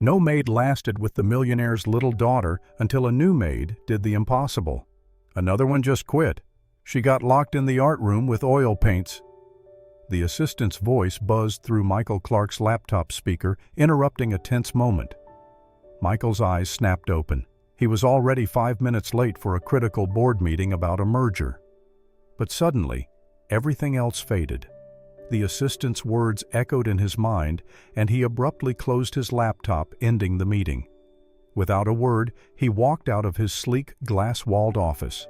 No maid lasted with the millionaire's little daughter until a new maid did the impossible. Another one just quit. She got locked in the art room with oil paints. The assistant's voice buzzed through Michael Clark's laptop speaker, interrupting a tense moment. Michael's eyes snapped open. He was already 5 minutes late for a critical board meeting about a merger. But suddenly, everything else faded. The assistant's words echoed in his mind, and he abruptly closed his laptop, ending the meeting. Without a word, he walked out of his sleek, glass-walled office.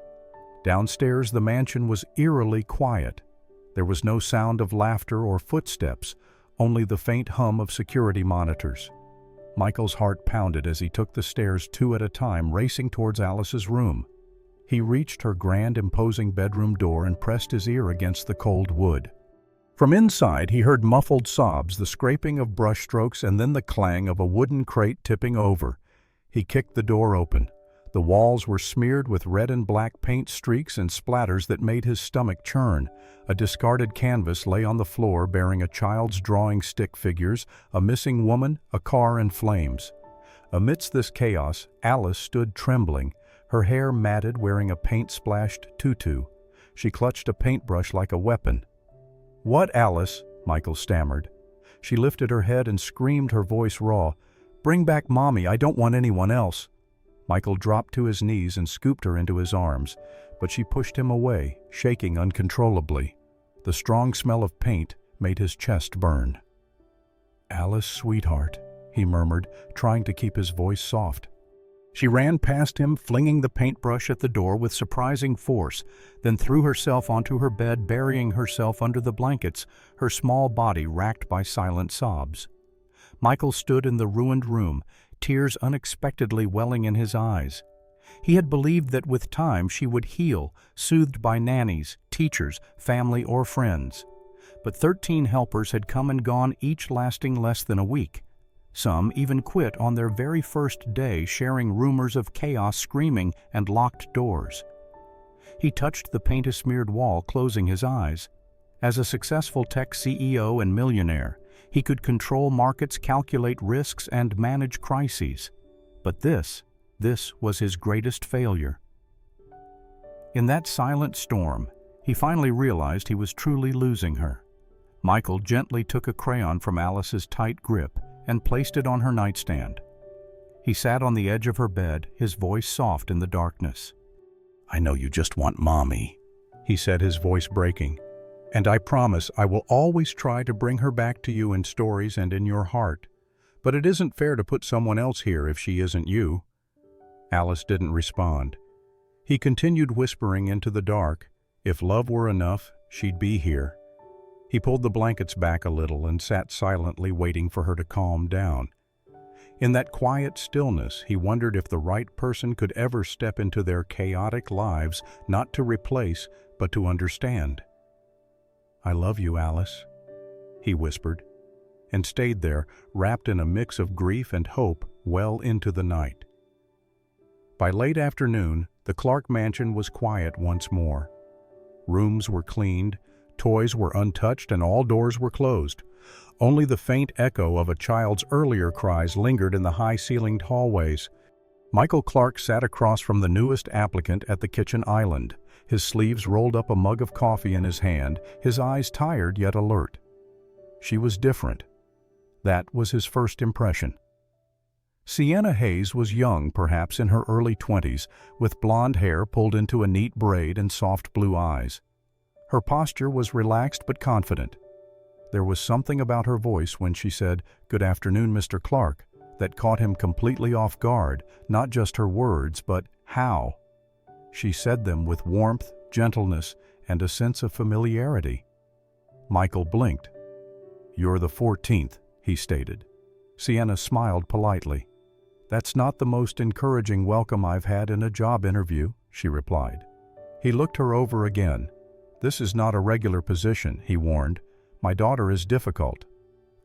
Downstairs, the mansion was eerily quiet. There was no sound of laughter or footsteps, only the faint hum of security monitors. Michael's heart pounded as he took the stairs 2 at a time, racing towards Alice's room. He reached her grand, imposing bedroom door and pressed his ear against the cold wood. From inside, he heard muffled sobs, the scraping of brushstrokes, and then the clang of a wooden crate tipping over. He kicked the door open. The walls were smeared with red and black paint streaks and splatters that made his stomach churn. A discarded canvas lay on the floor bearing a child's drawing stick figures, a missing woman, a car in flames. Amidst this chaos, Alice stood trembling, her hair matted, wearing a paint-splashed tutu. She clutched a paintbrush like a weapon. "What, Alice?" Michael stammered. She lifted her head and screamed, her voice raw. "Bring back Mommy, I don't want anyone else." Michael dropped to his knees and scooped her into his arms, but she pushed him away, shaking uncontrollably. The strong smell of paint made his chest burn. "Alice, sweetheart," he murmured, trying to keep his voice soft. She ran past him, flinging the paintbrush at the door with surprising force, then threw herself onto her bed, burying herself under the blankets, her small body racked by silent sobs. Michael stood in the ruined room, tears unexpectedly welling in his eyes. He had believed that with time she would heal, soothed by nannies, teachers, family, or friends. But 13 helpers had come and gone, each lasting less than a week. Some even quit on their very first day, sharing rumors of chaos, screaming, and locked doors. He touched the paint-smeared wall, closing his eyes. As a successful tech CEO and millionaire, he could control markets, calculate risks, and manage crises. But this was his greatest failure. In that silent storm, he finally realized he was truly losing her. Michael gently took a crayon from Alice's tight grip and placed it on her nightstand. He sat on the edge of her bed, his voice soft in the darkness. "I know you just want Mommy," he said, his voice breaking. "And I promise I will always try to bring her back to you in stories and in your heart. But it isn't fair to put someone else here if she isn't you." Alice didn't respond. He continued whispering into the dark. If love were enough, she'd be here. He pulled the blankets back a little and sat silently, waiting for her to calm down. In that quiet stillness, he wondered if the right person could ever step into their chaotic lives, not to replace, but to understand. "I love you, Alice," he whispered, and stayed there, wrapped in a mix of grief and hope, well into the night. By late afternoon, the Clark mansion was quiet once more. Rooms were cleaned, toys were untouched, and all doors were closed. Only the faint echo of a child's earlier cries lingered in the high-ceilinged hallways. Michael Clark sat across from the newest applicant at the kitchen island, his sleeves rolled up, a mug of coffee in his hand, his eyes tired yet alert. She was different. That was his first impression. Sienna Hayes was young, perhaps in her early 20s, with blonde hair pulled into a neat braid and soft blue eyes. Her posture was relaxed but confident. There was something about her voice when she said, "Good afternoon, Mr. Clark," that caught him completely off guard, not just her words, but how. She said them with warmth, gentleness, and a sense of familiarity. Michael blinked. "You're the 14th, he stated. Sienna smiled politely. "That's not the most encouraging welcome I've had in a job interview," she replied. He looked her over again. "This is not a regular position," he warned. "My daughter is difficult."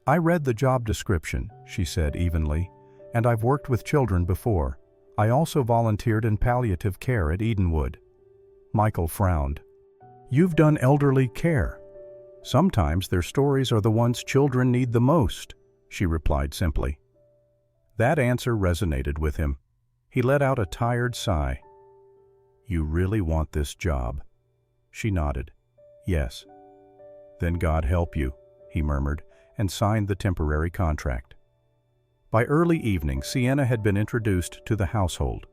"I read the job description," she said evenly, "and I've worked with children before. I also volunteered in palliative care at Edenwood." Michael frowned. "You've done elderly care. Sometimes their stories are the ones children need the most," she replied simply. That answer resonated with him. He let out a tired sigh. "You really want this job?" She nodded. "Yes." "Then God help you," he murmured, and signed the temporary contract. By early evening, Sienna had been introduced to the household.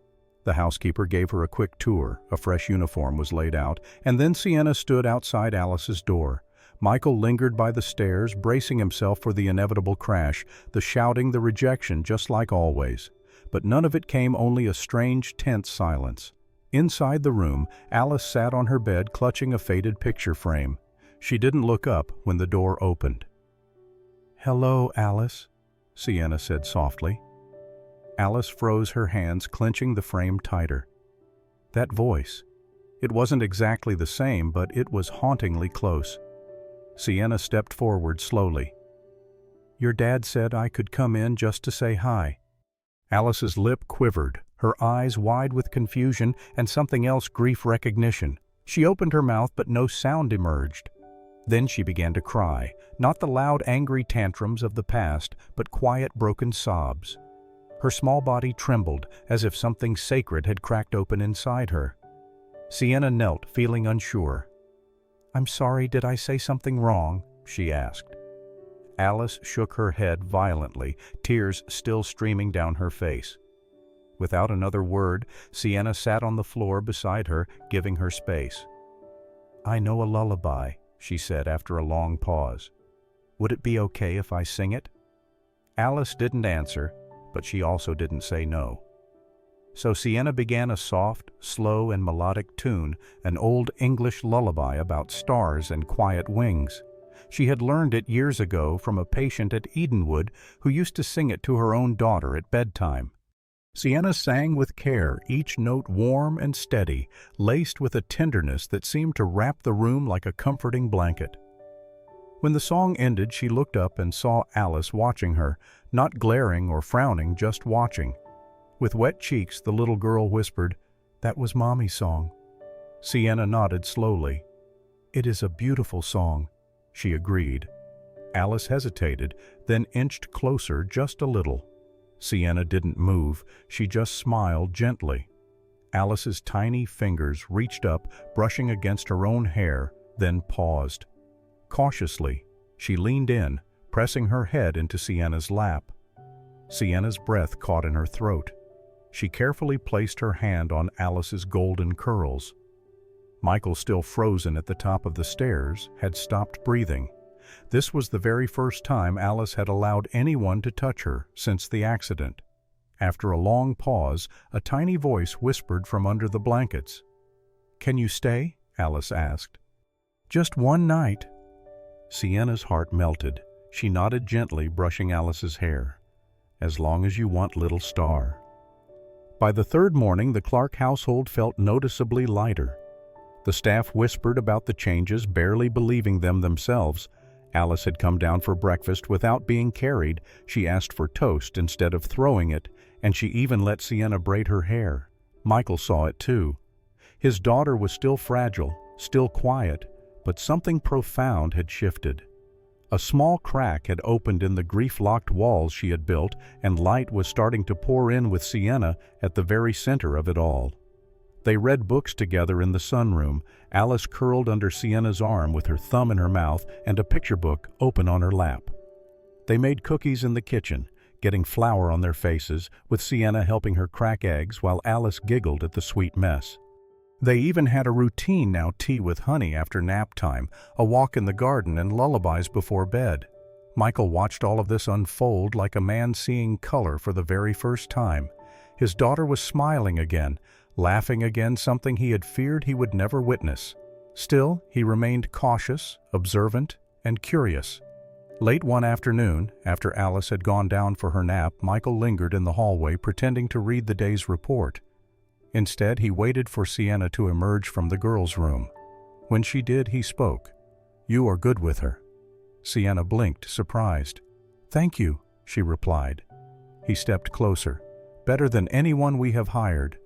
The housekeeper gave her a quick tour, a fresh uniform was laid out, and then Sienna stood outside Alice's door. Michael lingered by the stairs, bracing himself for the inevitable crash, the shouting, the rejection, just like always. But none of it came, only a strange, tense silence. Inside the room, Alice sat on her bed clutching a faded picture frame. She didn't look up when the door opened. "Hello, Alice," Sienna said softly. Alice froze, her hands clenching the frame tighter. That voice. It wasn't exactly the same, but it was hauntingly close. Sienna stepped forward slowly. "Your dad said I could come in just to say hi." Alice's lip quivered, her eyes wide with confusion and something else, grief recognition. She opened her mouth, but no sound emerged. Then she began to cry, not the loud, angry tantrums of the past, but quiet, broken sobs. Her small body trembled, as if something sacred had cracked open inside her. Sienna knelt, feeling unsure. "I'm sorry, did I say something wrong?" she asked. Alice shook her head violently, tears still streaming down her face. Without another word, Sienna sat on the floor beside her, giving her space. "I know a lullaby," she said after a long pause. "Would it be okay if I sing it?" Alice didn't answer, but she also didn't say no. So Sienna began a soft, slow, and melodic tune, an old English lullaby about stars and quiet wings. She had learned it years ago from a patient at Edenwood who used to sing it to her own daughter at bedtime. Sienna sang with care, each note warm and steady, laced with a tenderness that seemed to wrap the room like a comforting blanket. When the song ended, she looked up and saw Alice watching her, not glaring or frowning, just watching. With wet cheeks, the little girl whispered, "That was Mommy's song." Sienna nodded slowly. "It is a beautiful song," she agreed. Alice hesitated, then inched closer just a little. Sienna didn't move, she just smiled gently. Alice's tiny fingers reached up, brushing against her own hair, then paused. Cautiously, she leaned in, pressing her head into Sienna's lap. Sienna's breath caught in her throat. She carefully placed her hand on Alice's golden curls. Michael, still frozen at the top of the stairs, had stopped breathing. This was the very first time Alice had allowed anyone to touch her since the accident. After a long pause, a tiny voice whispered from under the blankets. "Can you stay?" Alice asked. "Just one night." Sienna's heart melted. She nodded gently, brushing Alice's hair. "As long as you want, little star." By the third morning, the Clark household felt noticeably lighter. The staff whispered about the changes, barely believing them themselves. Alice had come down for breakfast without being carried. She asked for toast instead of throwing it, and she even let Sienna braid her hair. Michael saw it too. His daughter was still fragile, still quiet, but something profound had shifted. A small crack had opened in the grief-locked walls she had built, and light was starting to pour in with Sienna at the very center of it all. They read books together in the sunroom, Alice curled under Sienna's arm with her thumb in her mouth and a picture book open on her lap. They made cookies in the kitchen, getting flour on their faces, with Sienna helping her crack eggs while Alice giggled at the sweet mess. They even had a routine now, tea with honey after nap time, a walk in the garden, and lullabies before bed. Michael watched all of this unfold like a man seeing color for the very first time. His daughter was smiling again, laughing again, something he had feared he would never witness. Still, he remained cautious, observant, and curious. Late one afternoon, after Alice had gone down for her nap, Michael lingered in the hallway, pretending to read the day's report. Instead, he waited for Sienna to emerge from the girls' room. When she did, he spoke. "You are good with her." Sienna blinked, surprised. "Thank you," she replied. He stepped closer. "Better than anyone we have hired."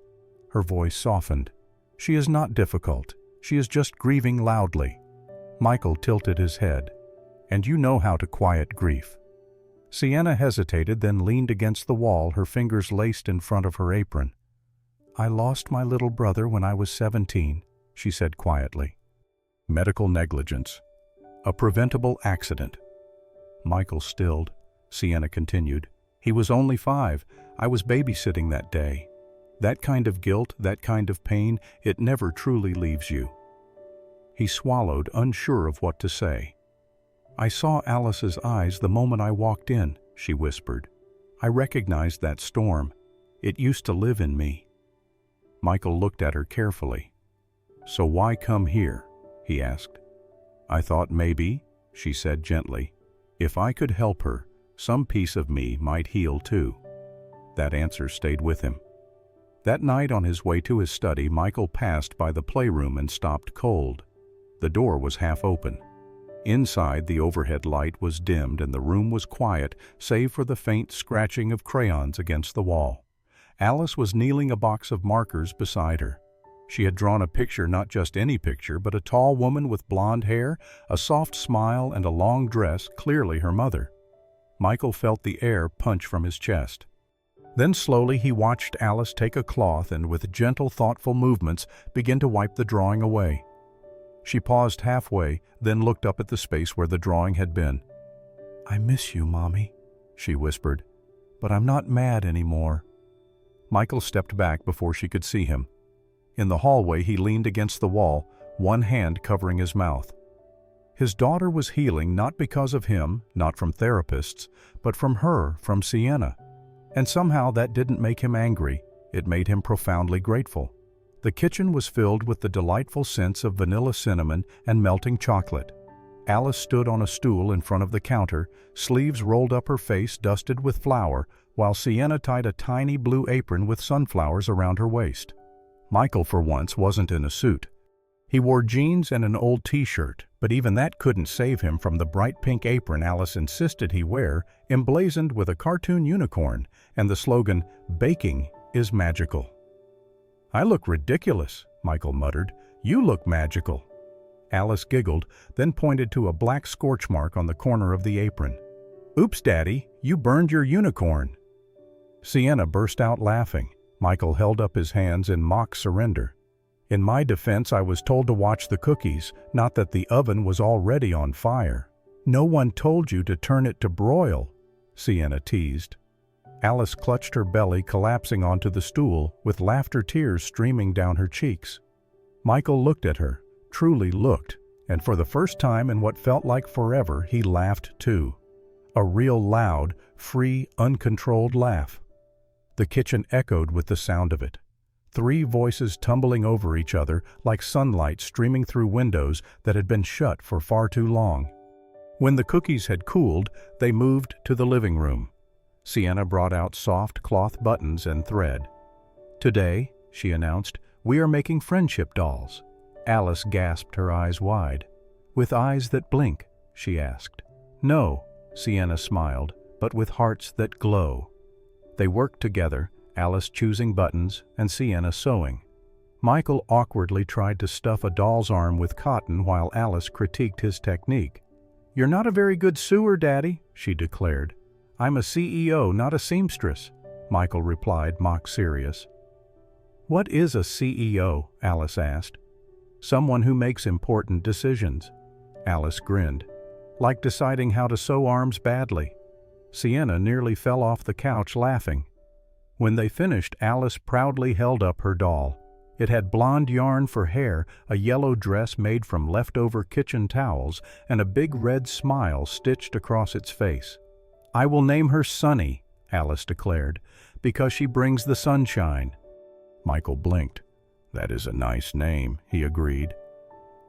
Her voice softened. "She is not difficult. She is just grieving loudly." Michael tilted his head. "And you know how to quiet grief." Sienna hesitated, then leaned against the wall, her fingers laced in front of her apron. "I lost my little brother when I was 17, she said quietly. Medical negligence. A preventable accident. Michael stilled. Sienna continued. He was only 5. I was babysitting that day. That kind of guilt, that kind of pain, it never truly leaves you. He swallowed, unsure of what to say. I saw Alice's eyes the moment I walked in, she whispered. I recognized that storm. It used to live in me. Michael looked at her carefully. So why come here? He asked. I thought maybe, she said gently, if I could help her, some piece of me might heal too. That answer stayed with him. That night on his way to his study, Michael passed by the playroom and stopped cold. The door was half open. Inside, the overhead light was dimmed and the room was quiet, save for the faint scratching of crayons against the wall. Alice was kneeling a box of markers beside her. She had drawn a picture, not just any picture, but a tall woman with blonde hair, a soft smile, and a long dress, clearly her mother. Michael felt the air punch from his chest. Then slowly he watched Alice take a cloth and with gentle, thoughtful movements begin to wipe the drawing away. She paused halfway, then looked up at the space where the drawing had been. I miss you, Mommy, she whispered, but I'm not mad anymore. Michael stepped back before she could see him. In the hallway, he leaned against the wall, one hand covering his mouth. His daughter was healing not because of him, not from therapists, but from her, from Sienna. And somehow that didn't make him angry. It made him profoundly grateful. The kitchen was filled with the delightful scents of vanilla cinnamon and melting chocolate. Alice stood on a stool in front of the counter, sleeves rolled up her face dusted with flour, while Sienna tied a tiny blue apron with sunflowers around her waist. Michael, for once, wasn't in a suit. He wore jeans and an old t-shirt, but even that couldn't save him from the bright pink apron Alice insisted he wear, emblazoned with a cartoon unicorn and the slogan, "Baking is magical." I look ridiculous, Michael muttered. You look magical. Alice giggled, then pointed to a black scorch mark on the corner of the apron. Oops, Daddy, you burned your unicorn. Sienna burst out laughing. Michael held up his hands in mock surrender. In my defense, I was told to watch the cookies, not that the oven was already on fire. No one told you to turn it to broil, Sienna teased. Alice clutched her belly, collapsing onto the stool, with laughter tears streaming down her cheeks. Michael looked at her, truly looked, and for the first time in what felt like forever, he laughed too. A real loud, free, uncontrolled laugh. The kitchen echoed with the sound of it. 3 voices tumbling over each other like sunlight streaming through windows that had been shut for far too long. When the cookies had cooled, they moved to the living room. Sienna brought out soft cloth buttons and thread. Today, she announced, we are making friendship dolls. Alice gasped, her eyes wide. With eyes that blink, she asked. No, Sienna smiled, but with hearts that glow. They worked together, Alice choosing buttons and Sienna sewing. Michael awkwardly tried to stuff a doll's arm with cotton while Alice critiqued his technique. You're not a very good sewer, Daddy, she declared. I'm a CEO, not a seamstress, Michael replied, mock serious. What is a CEO? Alice asked. Someone who makes important decisions. Alice grinned. Like deciding how to sew arms badly. Sienna nearly fell off the couch laughing. When they finished, Alice proudly held up her doll. It had blonde yarn for hair, a yellow dress made from leftover kitchen towels, and a big red smile stitched across its face. I will name her Sunny, Alice declared, because she brings the sunshine. Michael blinked. That is a nice name, he agreed.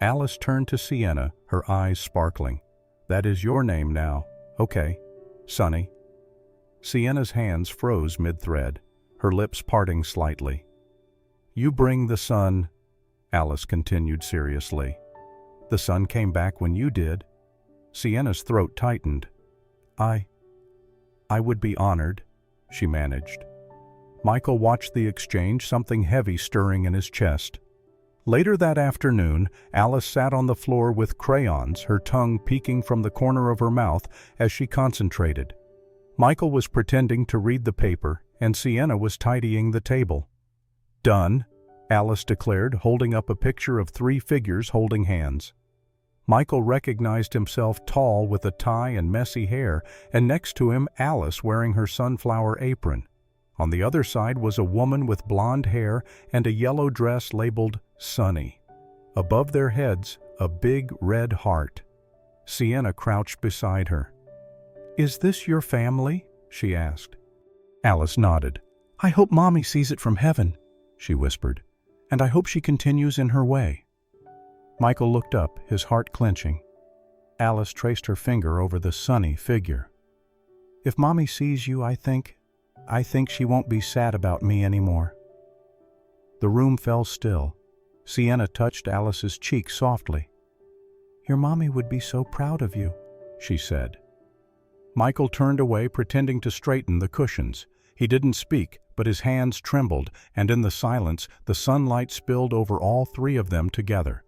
Alice turned to Sienna, her eyes sparkling. That is your name now. Okay, Sunny. Sienna's hands froze mid-thread, her lips parting slightly. You bring the sun, Alice continued seriously. The sun came back when you did. Sienna's throat tightened. I would be honored, she managed. Michael watched the exchange, something heavy stirring in his chest. Later that afternoon, Alice sat on the floor with crayons, her tongue peeking from the corner of her mouth as she concentrated. Michael was pretending to read the paper, and Sienna was tidying the table. "Done," Alice declared, holding up a picture of 3 figures holding hands. Michael recognized himself tall with a tie and messy hair, and next to him Alice wearing her sunflower apron. On the other side was a woman with blonde hair and a yellow dress labeled Sunny. Above their heads, a big red heart. Sienna crouched beside her. "Is this your family?" she asked. Alice nodded. "I hope Mommy sees it from heaven," she whispered, "and I hope she continues in her way." Michael looked up, his heart clenching. Alice traced her finger over the Sunny figure. "If Mommy sees you, I think she won't be sad about me anymore." The room fell still. Sienna touched Alice's cheek softly. "Your Mommy would be so proud of you," she said. Michael turned away, pretending to straighten the cushions. He didn't speak, but his hands trembled, and in the silence, the sunlight spilled over all 3 of them together.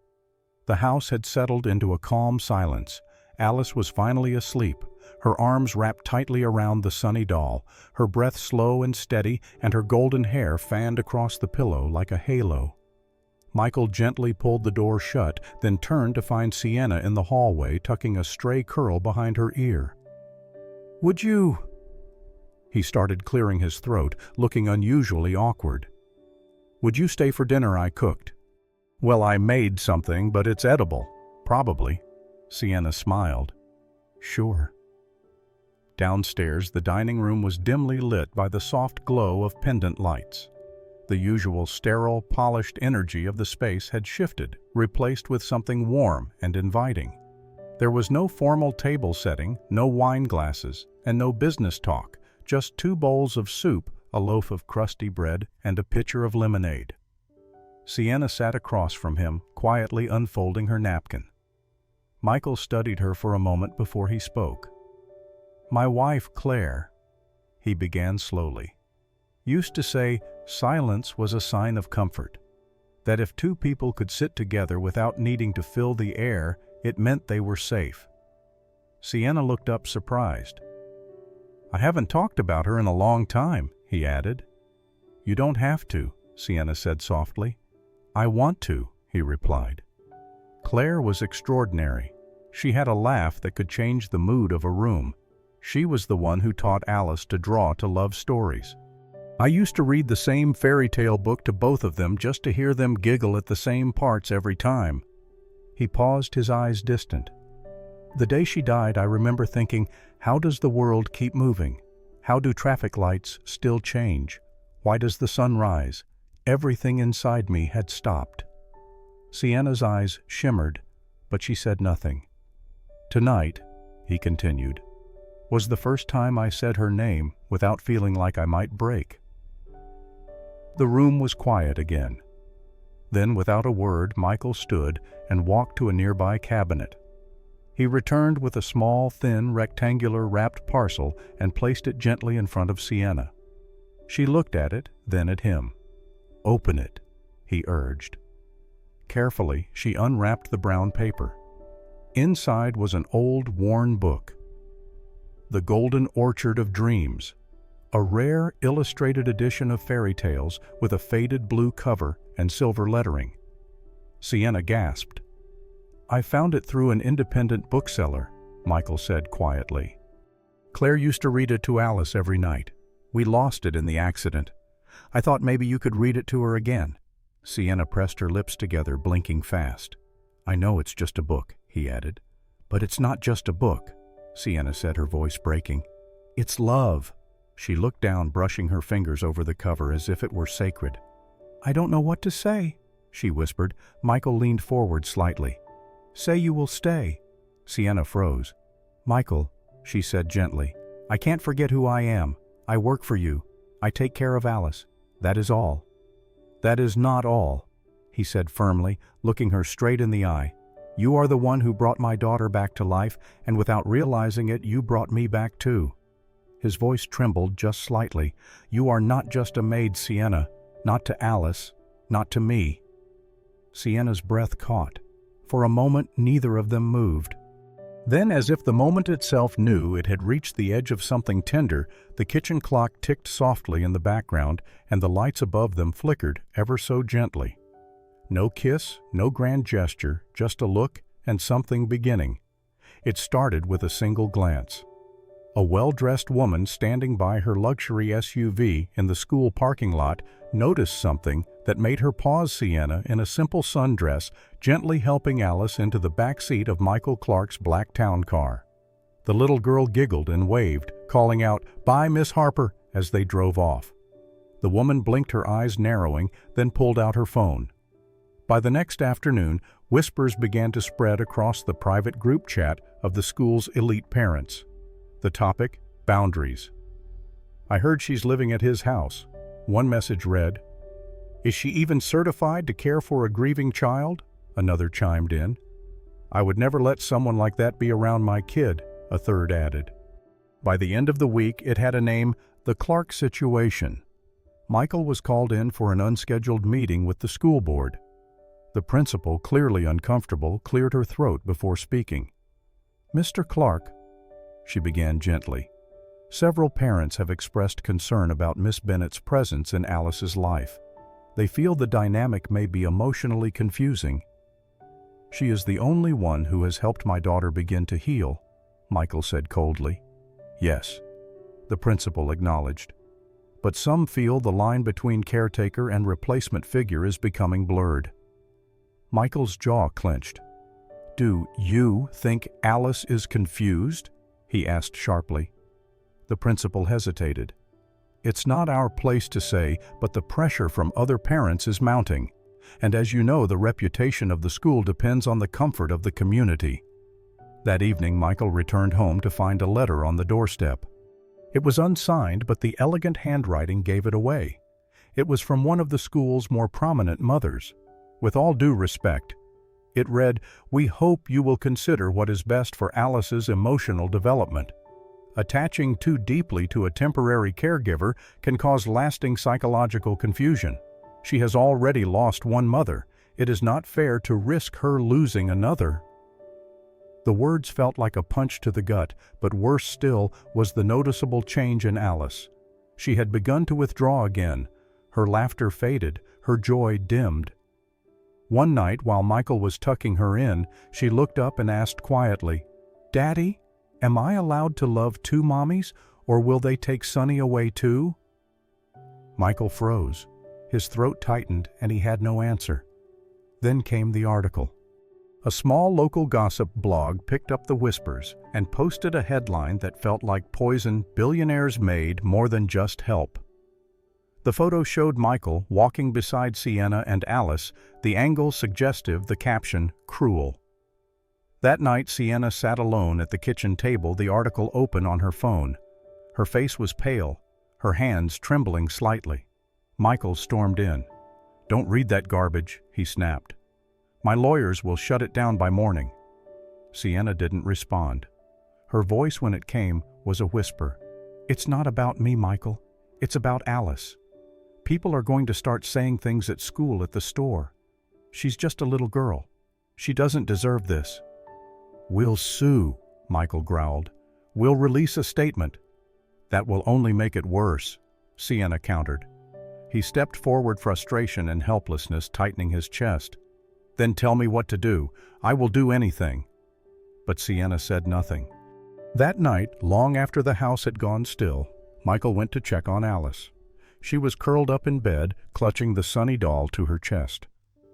The house had settled into a calm silence. Alice was finally asleep, her arms wrapped tightly around the Sunny doll, her breath slow and steady, and her golden hair fanned across the pillow like a halo. Michael gently pulled the door shut, then turned to find Sienna in the hallway tucking a stray curl behind her ear. "Would you—" He started clearing his throat, looking unusually awkward. "Would you stay for dinner I cooked?" "Well, I made something, but it's edible. Probably." Sienna smiled. "Sure." Downstairs, the dining room was dimly lit by the soft glow of pendant lights. The usual sterile, polished energy of the space had shifted, replaced with something warm and inviting. There was no formal table setting, no wine glasses, and no business talk, just 2 bowls of soup, a loaf of crusty bread, and a pitcher of lemonade. Sienna sat across from him, quietly unfolding her napkin. Michael studied her for a moment before he spoke. "My wife, Claire," he began slowly, "used to say silence was a sign of comfort, that if 2 people could sit together without needing to fill the air, it meant they were safe." Sienna looked up surprised. "I haven't talked about her in a long time," he added. "You don't have to," Sienna said softly. "I want to," he replied. Claire was extraordinary. She had a laugh that could change the mood of a room. She was the one who taught Alice to draw to love stories. I used to read the same fairy tale book to both of them just to hear them giggle at the same parts every time. He paused, his eyes distant. "The day she died, I remember thinking, how does the world keep moving? How do traffic lights still change? Why does the sun rise? Everything inside me had stopped." Sienna's eyes shimmered, but she said nothing. "Tonight," he continued, "was the first time I said her name without feeling like I might break." The room was quiet again. Then, without a word, Michael stood and walked to a nearby cabinet. He returned with a small, thin, rectangular wrapped parcel and placed it gently in front of Sienna. She looked at it, then at him. "Open it," he urged. Carefully, she unwrapped the brown paper. Inside was an old, worn book. The Golden Orchard of Dreams, a rare illustrated edition of fairy tales with a faded blue cover and silver lettering. Sienna gasped. "I found it through an independent bookseller," Michael said quietly. "Claire used to read it to Alice every night. We lost it in the accident. I thought maybe you could read it to her again." Sienna pressed her lips together, blinking fast. "I know it's just a book," he added. "But it's not just a book," Sienna said, her voice breaking. "It's love." She looked down, brushing her fingers over the cover as if it were sacred. "I don't know what to say," she whispered. Michael leaned forward slightly. "Say you will stay." Sienna froze. "Michael," she said gently, "I can't forget who I am. I work for you. I take care of Alice. That is all." "That is not all," he said firmly, looking her straight in the eye. "You are the one who brought my daughter back to life, and without realizing it, you brought me back too." His voice trembled just slightly. "You are not just a maid, Sienna. Not to Alice. Not to me." Sienna's breath caught. For a moment, neither of them moved. Then, as if the moment itself knew it had reached the edge of something tender, the kitchen clock ticked softly in the background and the lights above them flickered ever so gently. No kiss, no grand gesture, just a look and something beginning. It started with a single glance. A well-dressed woman standing by her luxury SUV in the school parking lot noticed something that made her pause. Sienna, in a simple sundress, gently helping Alice into the back seat of Michael Clark's black town car. The little girl giggled and waved, calling out, "Bye, Miss Harper," as they drove off. The woman blinked, her eyes narrowing, then pulled out her phone. By the next afternoon, whispers began to spread across the private group chat of the school's elite parents. The topic, boundaries. "I heard she's living at his house," one message read. "Is she even certified to care for a grieving child?" another chimed in. "I would never let someone like that be around my kid," a third added. By the end of the week, it had a name, the Clark situation. Michael was called in for an unscheduled meeting with the school board. The principal, clearly uncomfortable, cleared her throat before speaking. "Mr. Clark," she began gently, "several parents have expressed concern about Miss Bennett's presence in Alice's life. They feel the dynamic may be emotionally confusing." "She is the only one who has helped my daughter begin to heal," Michael said coldly. "Yes," the principal acknowledged. "But some feel the line between caretaker and replacement figure is becoming blurred." Michael's jaw clenched. "Do you think Alice is confused?" he asked sharply. The principal hesitated. "It's not our place to say, but the pressure from other parents is mounting. And as you know, the reputation of the school depends on the comfort of the community." That evening, Michael returned home to find a letter on the doorstep. It was unsigned, but the elegant handwriting gave it away. It was from one of the school's more prominent mothers. With all due respect, it read, "We hope you will consider what is best for Alice's emotional development. Attaching too deeply to a temporary caregiver can cause lasting psychological confusion. She has already lost one mother. It is not fair to risk her losing another." The words felt like a punch to the gut, but worse still was the noticeable change in Alice. She had begun to withdraw again. Her laughter faded, her joy dimmed. One night, while Michael was tucking her in, she looked up and asked quietly, "Daddy, am I allowed to love two mommies, or will they take Sonny away too?" Michael froze. His throat tightened, and he had no answer. Then came the article. A small local gossip blog picked up the whispers and posted a headline that felt like poison: "Billionaire's Maid more than just help." The photo showed Michael walking beside Sienna and Alice, the angle suggestive, the caption cruel. That night, Sienna sat alone at the kitchen table, the article open on her phone. Her face was pale, her hands trembling slightly. Michael stormed in. "Don't read that garbage," he snapped. "My lawyers will shut it down by morning." Sienna didn't respond. Her voice, when it came, was a whisper. "It's not about me, Michael. It's about Alice. People are going to start saying things at school, at the store. She's just a little girl. She doesn't deserve this." "We'll sue," Michael growled. "We'll release a statement." "That will only make it worse," Sienna countered. He stepped forward, frustration and helplessness tightening his chest. "Then tell me what to do. I will do anything." But Sienna said nothing. That night, long after the house had gone still, Michael went to check on Alice. She was curled up in bed, clutching the Sonny doll to her chest.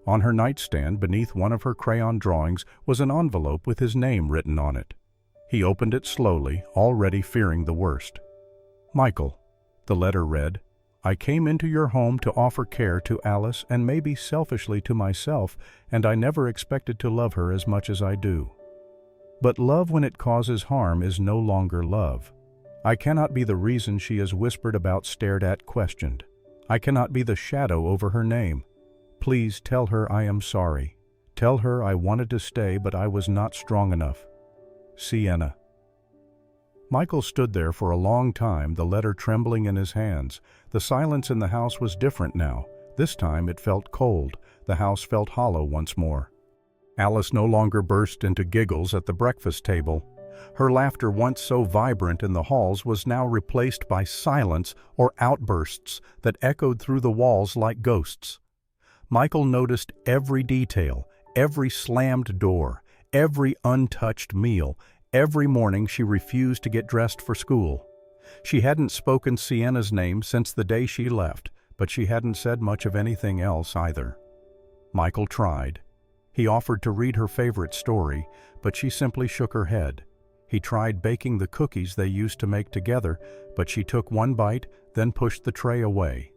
On her nightstand, beneath one of her crayon drawings, was an envelope with his name written on it. He opened it slowly, already fearing the worst. "Michael," the letter read, "I came into your home to offer care to Alice and maybe selfishly to myself, and I never expected to love her as much as I do. But love when it causes harm is no longer love. I cannot be the reason she is whispered about, stared at, questioned. I cannot be the shadow over her name. Please tell her I am sorry. Tell her I wanted to stay, but I was not strong enough. Sienna." Michael stood there for a long time, the letter trembling in his hands. The silence in the house was different now. This time it felt cold. The house felt hollow once more. Alice no longer burst into giggles at the breakfast table. Her laughter, once so vibrant in the halls, was now replaced by silence or outbursts that echoed through the walls like ghosts. Michael noticed every detail, every slammed door, every untouched meal. Every morning she refused to get dressed for school. She hadn't spoken Sienna's name since the day she left, but she hadn't said much of anything else either. Michael tried. He offered to read her favorite story, but she simply shook her head. He tried baking the cookies they used to make together, but she took one bite, then pushed the tray away.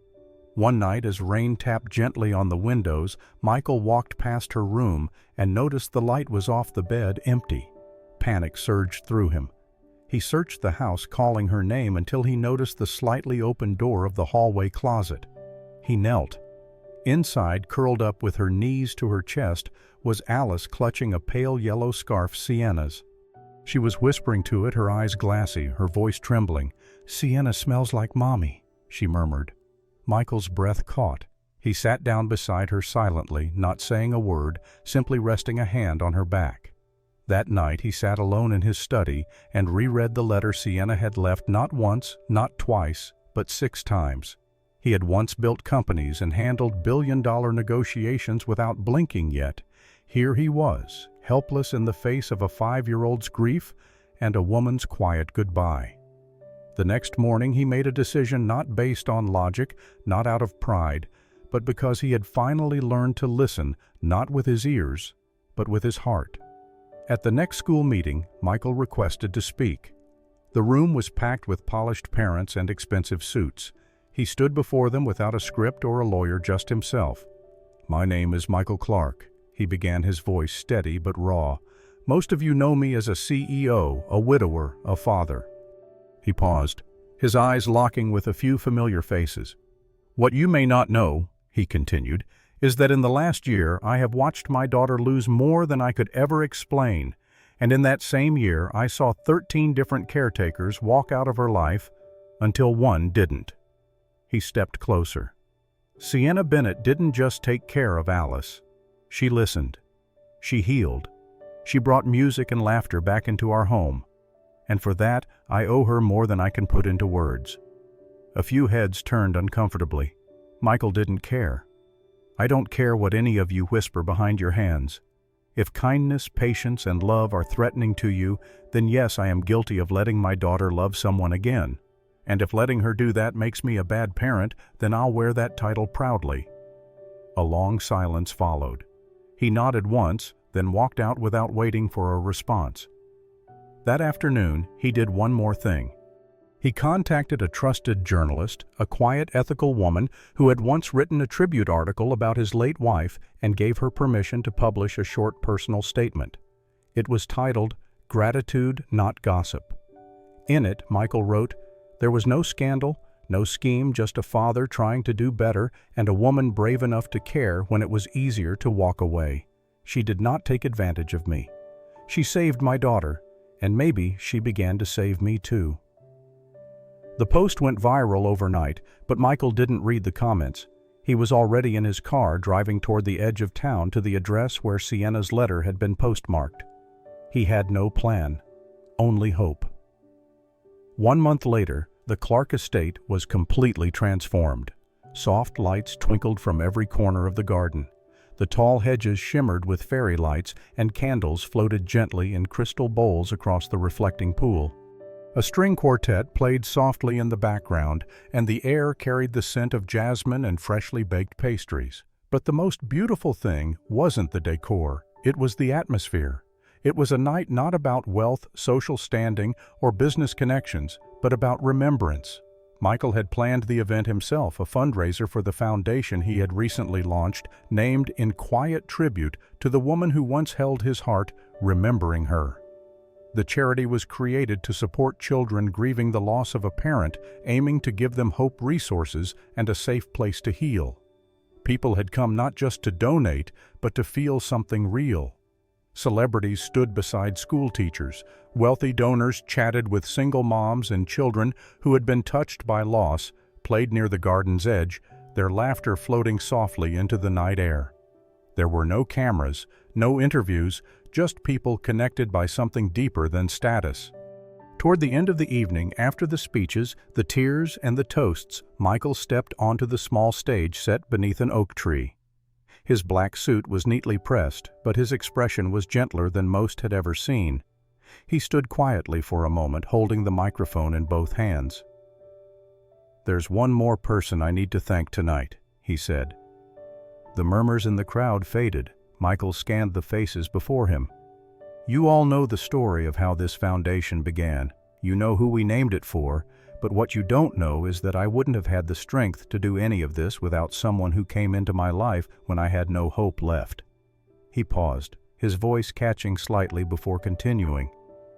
One night, as rain tapped gently on the windows, Michael walked past her room and noticed the light was off the bed, empty. Panic surged through him. He searched the house, calling her name, until he noticed the slightly open door of the hallway closet. He knelt. Inside, curled up with her knees to her chest, was Alice clutching a pale yellow scarf, Sienna's. She was whispering to it, her eyes glassy, her voice trembling. "Sienna smells like Mommy," she murmured. Michael's breath caught. He sat down beside her silently, not saying a word, simply resting a hand on her back. That night he sat alone in his study and reread the letter Sienna had left, not once, not twice, but 6 times. He had once built companies and handled billion-dollar negotiations without blinking, yet here he was, helpless in the face of a 5-year-old's grief and a woman's quiet goodbye. The next morning he made a decision not based on logic, not out of pride, but because he had finally learned to listen, not with his ears, but with his heart. At the next school meeting, Michael requested to speak. The room was packed with polished parents and expensive suits. He stood before them without a script or a lawyer, just himself. "My name is Michael Clark," he began, his voice steady but raw. "Most of you know me as a CEO, a widower, a father." He paused, his eyes locking with a few familiar faces. "What you may not know," he continued, "is that in the last year I have watched my daughter lose more than I could ever explain, and in that same year I saw 13 different caretakers walk out of her life until one didn't." He stepped closer. Sienna Bennett didn't just take care of Alice. She listened. She healed. She brought music and laughter back into our home. And for that, I owe her more than I can put into words. A few heads turned uncomfortably. Michael didn't care. "I don't care what any of you whisper behind your hands. If kindness, patience, and love are threatening to you, then yes, I am guilty of letting my daughter love someone again. And if letting her do that makes me a bad parent, then I'll wear that title proudly." A long silence followed. He nodded once, then walked out without waiting for a response. That afternoon, he did one more thing. He contacted a trusted journalist, a quiet, ethical woman who had once written a tribute article about his late wife, and gave her permission to publish a short personal statement. It was titled, "Gratitude, Not Gossip." In it, Michael wrote, "There was no scandal, no scheme, just a father trying to do better and a woman brave enough to care when it was easier to walk away. She did not take advantage of me. She saved my daughter, and maybe she began to save me too." The post went viral overnight, but Michael didn't read the comments. He was already in his car driving toward the edge of town to the address where Sienna's letter had been postmarked. He had no plan, only hope. 1 month later, the Clark estate was completely transformed. Soft lights twinkled from every corner of the garden. The tall hedges shimmered with fairy lights, and candles floated gently in crystal bowls across the reflecting pool. A string quartet played softly in the background, and the air carried the scent of jasmine and freshly baked pastries. But the most beautiful thing wasn't the decor, it was the atmosphere. It was a night not about wealth, social standing, or business connections, but about remembrance. Michael had planned the event himself, a fundraiser for the foundation he had recently launched, named in quiet tribute to the woman who once held his heart, remembering her. The charity was created to support children grieving the loss of a parent, aiming to give them hope, resources, and a safe place to heal. People had come not just to donate, but to feel something real. Celebrities stood beside school teachers. Wealthy donors chatted with single moms and children who had been touched by loss, played near the garden's edge, their laughter floating softly into the night air. There were no cameras, no interviews, just people connected by something deeper than status. Toward the end of the evening, after the speeches, the tears, and the toasts, Michael stepped onto the small stage set beneath an oak tree. His black suit was neatly pressed, but his expression was gentler than most had ever seen. He stood quietly for a moment, holding the microphone in both hands. "There's one more person I need to thank tonight," he said. The murmurs in the crowd faded. Michael scanned the faces before him. "You all know the story of how this foundation began. You know who we named it for, but what you don't know is that I wouldn't have had the strength to do any of this without someone who came into my life when I had no hope left." He paused, his voice catching slightly before continuing.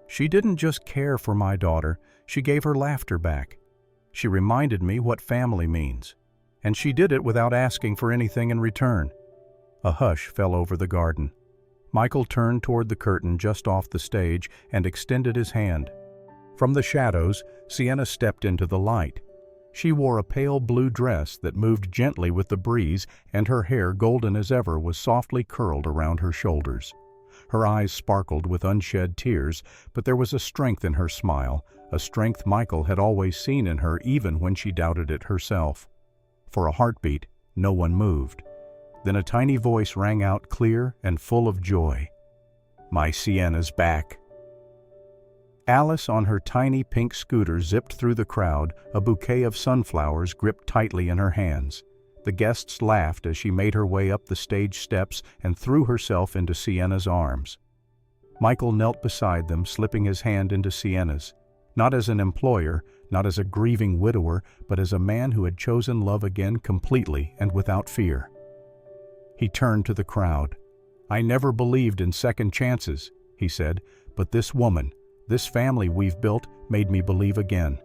"She didn't just care for my daughter, she gave her laughter back. She reminded me what family means. And she did it without asking for anything in return." A hush fell over the garden. Michael turned toward the curtain just off the stage and extended his hand. From the shadows, Sienna stepped into the light. She wore a pale blue dress that moved gently with the breeze, and her hair, golden as ever, was softly curled around her shoulders. Her eyes sparkled with unshed tears, but there was a strength in her smile, a strength Michael had always seen in her even when she doubted it herself. For a heartbeat, no one moved. Then a tiny voice rang out clear and full of joy. "My Sienna's back." Alice, on her tiny pink scooter, zipped through the crowd, a bouquet of sunflowers gripped tightly in her hands. The guests laughed as she made her way up the stage steps and threw herself into Sienna's arms. Michael knelt beside them, slipping his hand into Sienna's. Not as an employer, not as a grieving widower, but as a man who had chosen love again completely and without fear. He turned to the crowd. "I never believed in second chances," he said, "but this woman, this family we've built, made me believe again."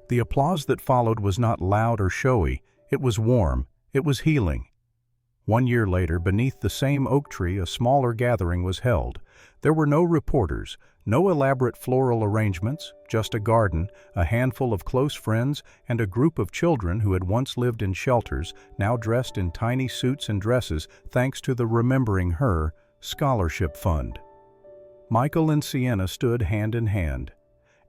The applause that followed was not loud or showy. It was warm. It was healing. 1 year later, beneath the same oak tree, a smaller gathering was held. There were no reporters, no elaborate floral arrangements, just a garden, a handful of close friends, and a group of children who had once lived in shelters, now dressed in tiny suits and dresses thanks to the Remembering Her scholarship fund. Michael and Sienna stood hand in hand.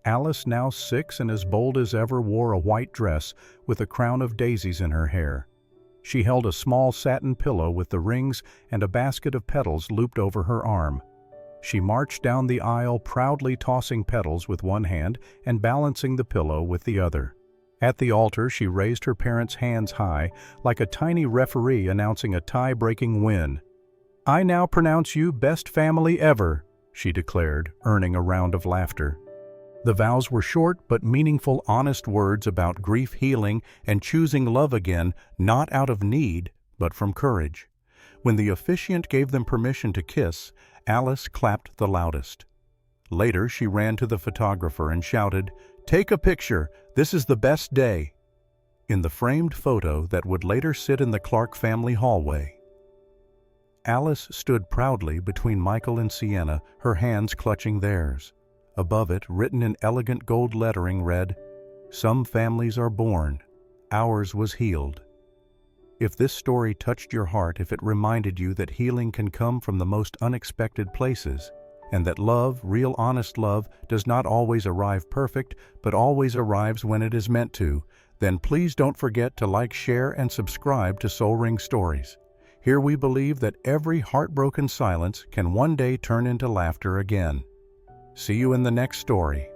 Alice, now 6 and as bold as ever, wore a white dress with a crown of daisies in her hair. She held a small satin pillow with the rings and a basket of petals looped over her arm. She marched down the aisle, proudly tossing petals with one hand and balancing the pillow with the other. At the altar, she raised her parents' hands high, like a tiny referee announcing a tie-breaking win. "I now pronounce you best family ever," she declared, earning a round of laughter. The vows were short but meaningful, honest words about grief healing and choosing love again, not out of need, but from courage. When the officiant gave them permission to kiss, Alice clapped the loudest. Later, she ran to the photographer and shouted, "Take a picture! This is the best day!" in the framed photo that would later sit in the Clark family hallway. Alice stood proudly between Michael and Sienna, her hands clutching theirs. Above it, written in elegant gold lettering, read, "Some families are born. Ours was healed." If this story touched your heart, if it reminded you that healing can come from the most unexpected places, and that love, real honest love, does not always arrive perfect, but always arrives when it is meant to, then please don't forget to like, share, and subscribe to Soul Ring Stories. Here we believe that every heartbroken silence can one day turn into laughter again. See you in the next story.